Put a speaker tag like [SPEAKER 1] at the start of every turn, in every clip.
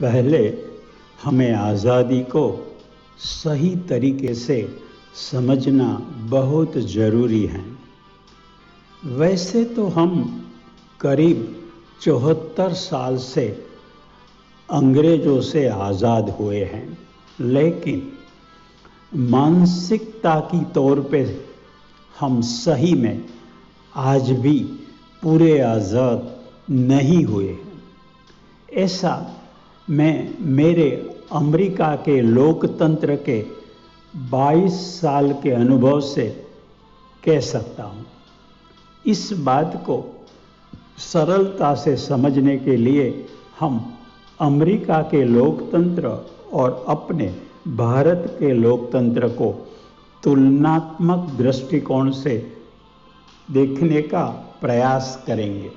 [SPEAKER 1] पहले हमें आज़ादी को सही तरीके से समझना बहुत ज़रूरी है। वैसे तो हम करीब 74 साल से अंग्रेज़ों से आज़ाद हुए हैं, लेकिन मानसिकता की तौर पे हम सही में आज भी पूरे आज़ाद नहीं हुए हैं। ऐसा मैं मेरे अमेरिका के लोकतंत्र के 22 साल के अनुभव से कह सकता हूँ। इस बात को सरलता से समझने के लिए हम अमेरिका के लोकतंत्र और अपने भारत के लोकतंत्र को तुलनात्मक दृष्टिकोण से देखने का प्रयास करेंगे।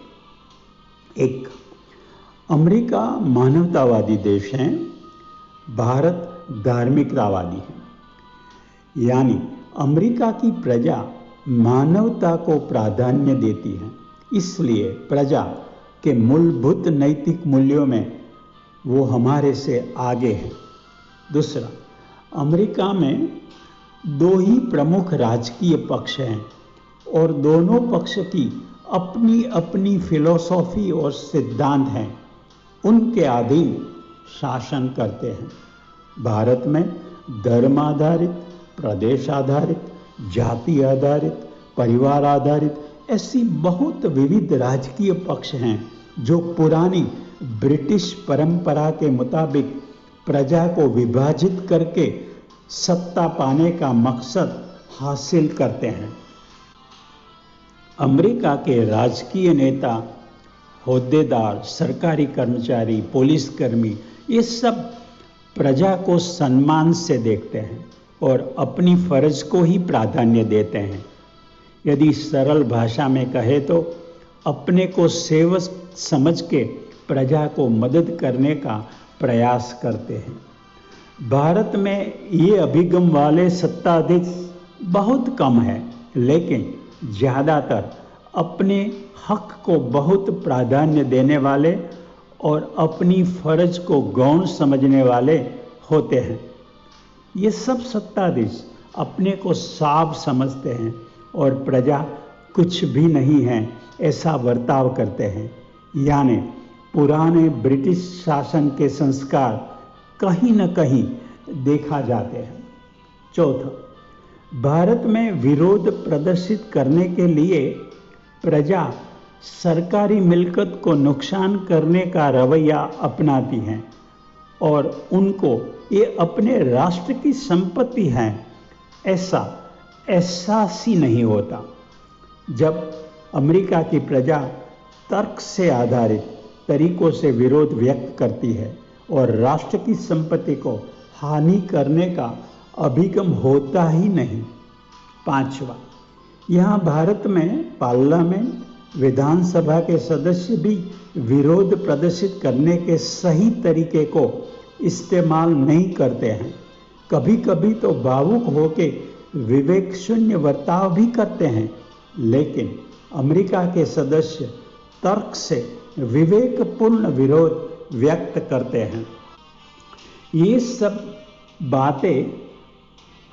[SPEAKER 1] एक, अमेरिका मानवतावादी देश है, भारत धार्मिकतावादी है। यानी अमेरिका की प्रजा मानवता को प्राधान्य देती है, इसलिए प्रजा के मूलभूत नैतिक मूल्यों में वो हमारे से आगे है। दूसरा, अमेरिका में दो ही प्रमुख राजकीय पक्ष हैं और दोनों पक्ष की अपनी अपनी फिलॉसफी और सिद्धांत हैं, उनके अधीन शासन करते हैं। भारत में धर्म आधारित, प्रदेश आधारित, जाति आधारित, परिवार आधारित ऐसी बहुत विविध राजकीय पक्ष हैं जो पुरानी ब्रिटिश परंपरा के मुताबिक प्रजा को विभाजित करके सत्ता पाने का मकसद हासिल करते हैं। अमेरिका के राजकीय नेता, होद्देदार, सरकारी कर्मचारी, पुलिसकर्मी, ये सब प्रजा को सम्मान से देखते हैं और अपनी फर्ज को ही प्राधान्य देते हैं। यदि सरल भाषा में कहे तो अपने को सेवक समझ के प्रजा को मदद करने का प्रयास करते हैं। भारत में ये अभिगम वाले सत्ताधीश बहुत कम है, लेकिन ज़्यादातर अपने हक को बहुत प्राधान्य देने वाले और अपनी फर्ज को गौण समझने वाले होते हैं। ये सब सत्ताधीश अपने को साफ समझते हैं और प्रजा कुछ भी नहीं है ऐसा बर्ताव करते हैं। यानी पुराने ब्रिटिश शासन के संस्कार कहीं न कहीं देखा जाते हैं। चौथा, भारत में विरोध प्रदर्शित करने के लिए प्रजा सरकारी मिलकत को नुकसान करने का रवैया अपनाती हैं और उनको ये अपने राष्ट्र की संपत्ति है ऐसा एहसास ही नहीं होता। जब अमेरिका की प्रजा तर्क से आधारित तरीकों से विरोध व्यक्त करती है और राष्ट्र की संपत्ति को हानि करने का अभिगम होता ही नहीं। पांचवा, यहाँ भारत में पार्लियामेंट, विधानसभा के सदस्य भी विरोध प्रदर्शित करने के सही तरीके को इस्तेमाल नहीं करते हैं। कभी कभी तो भावुक होके विवेक शून्य बर्ताव भी करते हैं, लेकिन अमेरिका के सदस्य तर्क से विवेकपूर्ण विरोध व्यक्त करते हैं। ये सब बातें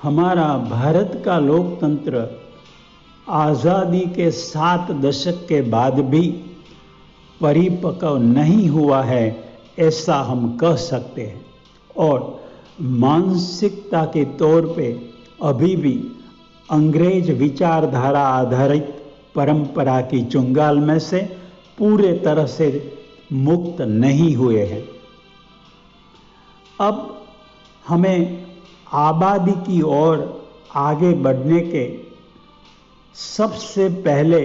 [SPEAKER 1] हमारा भारत का लोकतंत्र आज़ादी के 7 दशक के बाद भी परिपक्व नहीं हुआ है ऐसा हम कह सकते हैं और मानसिकता के तौर पे अभी भी अंग्रेज विचारधारा आधारित परंपरा की चुंगाल में से पूरे तरह से मुक्त नहीं हुए हैं। अब हमें आबादी की ओर आगे बढ़ने के सबसे पहले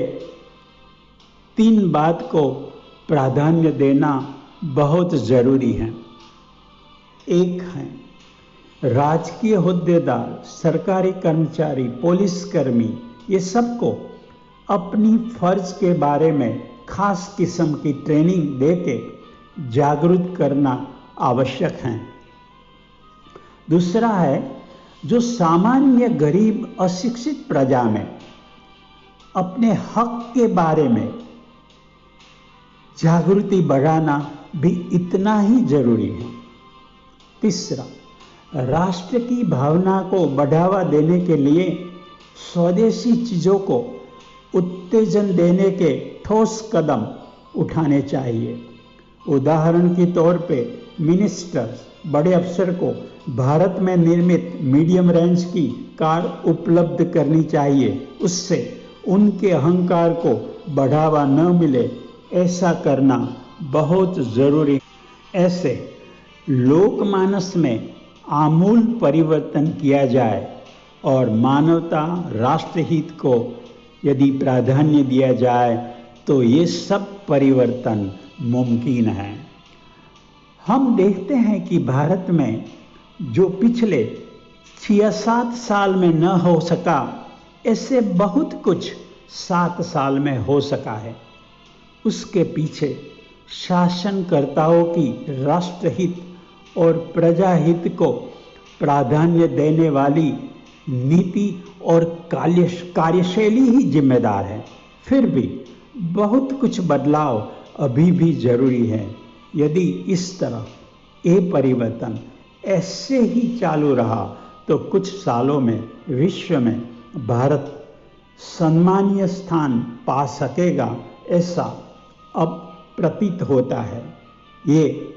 [SPEAKER 1] 3 बात को प्राधान्य देना बहुत ज़रूरी है। एक है, राजकीय हुद्देदार, सरकारी कर्मचारी, पुलिसकर्मी, ये सबको अपनी फर्ज के बारे में खास किस्म की ट्रेनिंग देके जागरूक करना आवश्यक है। दूसरा है, जो सामान्य गरीब अशिक्षित प्रजा में अपने हक के बारे में जागृति बढ़ाना भी इतना ही जरूरी है। तीसरा, राष्ट्र की भावना को बढ़ावा देने के लिए स्वदेशी चीज़ों को उत्तेजन देने के ठोस कदम उठाने चाहिए। उदाहरण के तौर पे मिनिस्टर्स, बड़े अफसर को भारत में निर्मित मीडियम रेंज की कार उपलब्ध करनी चाहिए। उससे उनके अहंकार को बढ़ावा न मिले, ऐसा करना बहुत ज़रूरी। ऐसे लोकमानस में आमूल परिवर्तन किया जाए और मानवता, राष्ट्रहित को यदि प्राधान्य दिया जाए तो ये सब परिवर्तन मुमकिन है। हम देखते हैं कि भारत में जो पिछले 6-7 साल में न हो सका, ऐसे बहुत कुछ 7 साल में हो सका है। उसके पीछे शासनकर्ताओं की राष्ट्रहित और प्रजाहित को प्राधान्य देने वाली नीति और कार्यशैली ही जिम्मेदार है। फिर भी बहुत कुछ बदलाव अभी भी जरूरी है। यदि इस तरह ये परिवर्तन ऐसे ही चालू रहा तो कुछ सालों में विश्व में भारत सम्मानीय स्थान पा सकेगा, ऐसा अब प्रतीत होता है। ये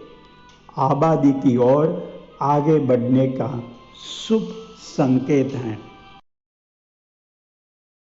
[SPEAKER 1] आबादी की ओर आगे बढ़ने का शुभ संकेत है।